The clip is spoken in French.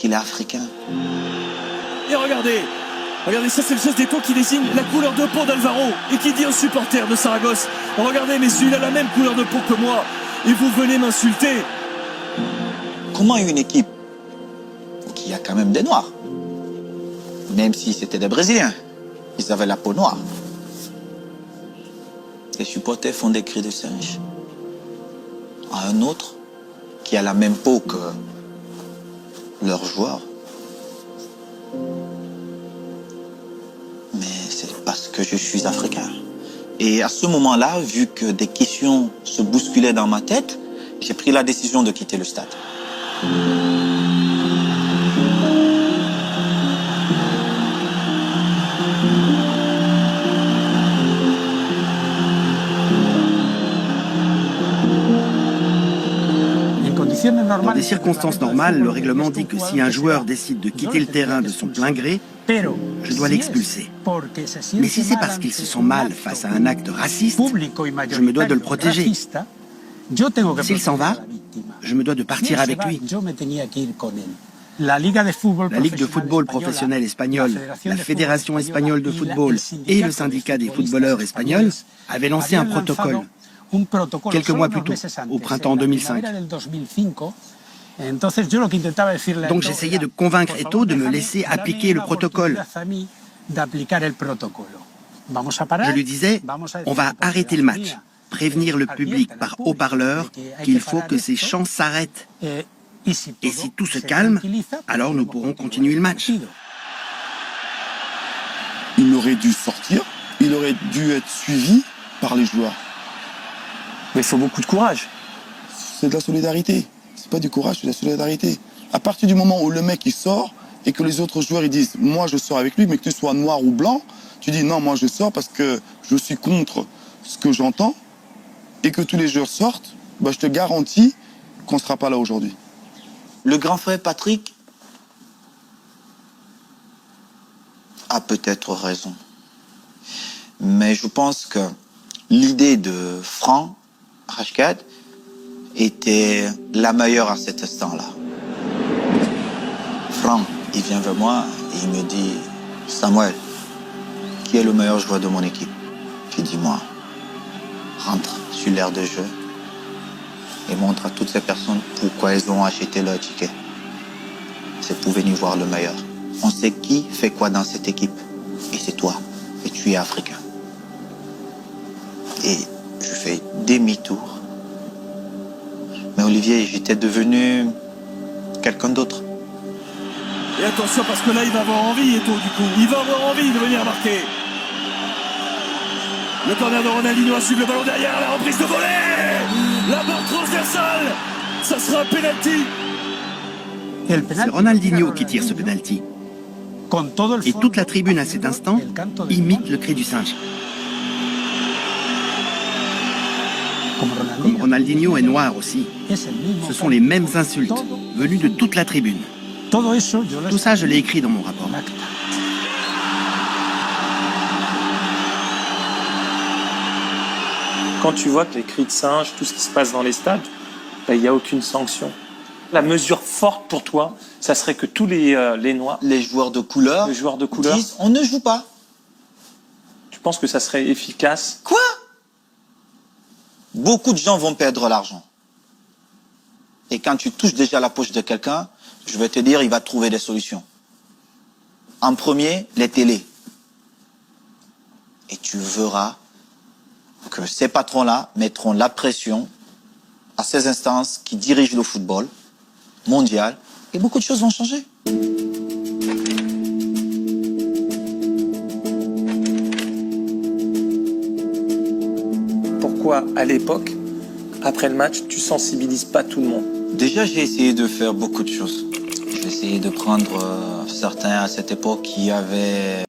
qu'il est africain. Et regardez, ça c'est le geste d'épaule qui désigne la couleur de peau d'Alvaro et qui dit un supporter de Saragosse, regardez messieurs, il a la même couleur de peau que moi et vous venez m'insulter. Comment une équipe qui a quand même des Noirs, même si c'était des Brésiliens, ils avaient la peau noire, les supporters font des cris de singe à un autre qui a la même peau que leur joueur. Mais c'est parce que je suis africain. Et à ce moment-là, vu que des questions se bousculaient dans ma tête, j'ai pris la décision de quitter le stade. Dans des circonstances normales, le règlement dit que si un joueur décide de quitter le terrain de son plein gré, je dois l'expulser. Mais si c'est parce qu'il se sent mal face à un acte raciste, je me dois de le protéger. S'il s'en va, je me dois de partir avec lui. La Ligue de football professionnel espagnole, la Fédération espagnole de football et le syndicat des footballeurs espagnols avaient lancé un protocole quelques mois plus tôt, au printemps 2005. Donc j'essayais de convaincre Eto'o de me laisser appliquer le protocole. Je lui disais, on va arrêter le match, prévenir le public par haut-parleur qu'il faut que ces chants s'arrêtent. Et si tout se calme, alors nous pourrons continuer le match. Il aurait dû sortir, il aurait dû être suivi par les joueurs. Mais il faut beaucoup de courage. C'est de la solidarité. C'est pas du courage, c'est de la solidarité. À partir du moment où le mec il sort et que les autres joueurs ils disent moi je sors avec lui, mais que tu sois noir ou blanc, tu dis non, moi je sors parce que je suis contre ce que j'entends, et que tous les joueurs sortent, bah, je te garantis qu'on ne sera pas là aujourd'hui. Le grand frère Patrick a peut-être raison. Mais je pense que l'idée de Franck Rashkad était la meilleure à cet instant-là. Franck, il vient vers moi et il me dit « Samuel, qui est le meilleur joueur de mon équipe ?» Je dis « Moi, rentre sur l'aire de jeu et montre à toutes ces personnes pourquoi elles ont acheté leur ticket. C'est pour venir voir le meilleur. On sait qui fait quoi dans cette équipe. Et c'est toi. Et tu es africain. » Et je fais demi-tour. Mais Olivier, j'étais devenu quelqu'un d'autre. Et attention parce que là il va avoir envie, Eto'o, du coup. Il va avoir envie de venir marquer. Le corner de Ronaldinho a suivi le ballon derrière, la reprise de volée. La barre transversale. Ça sera un penalty. C'est Ronaldinho qui tire ce penalty. Et toute la tribune à cet instant imite le cri du singe. Comme Ronaldinho est noir aussi, ce sont les mêmes insultes venues de toute la tribune. Tout ça, je l'ai écrit dans mon rapport. Quand tu vois que les cris de singe, tout ce qui se passe dans les stades, il n'y a aucune sanction. La mesure forte pour toi, ça serait que tous les Noirs, les joueurs de couleur, disent on ne joue pas. Tu penses que ça serait efficace? Quoi? Beaucoup de gens vont perdre l'argent. Et quand tu touches déjà la poche de quelqu'un, je vais te dire, il va trouver des solutions. En premier, les télés. Et tu verras que ces patrons-là mettront la pression à ces instances qui dirigent le football mondial et beaucoup de choses vont changer. Pourquoi, à l'époque, après le match, tu sensibilises pas tout le monde? Déjà, j'ai essayé de faire beaucoup de choses. J'ai essayé de prendre certains à cette époque qui avaient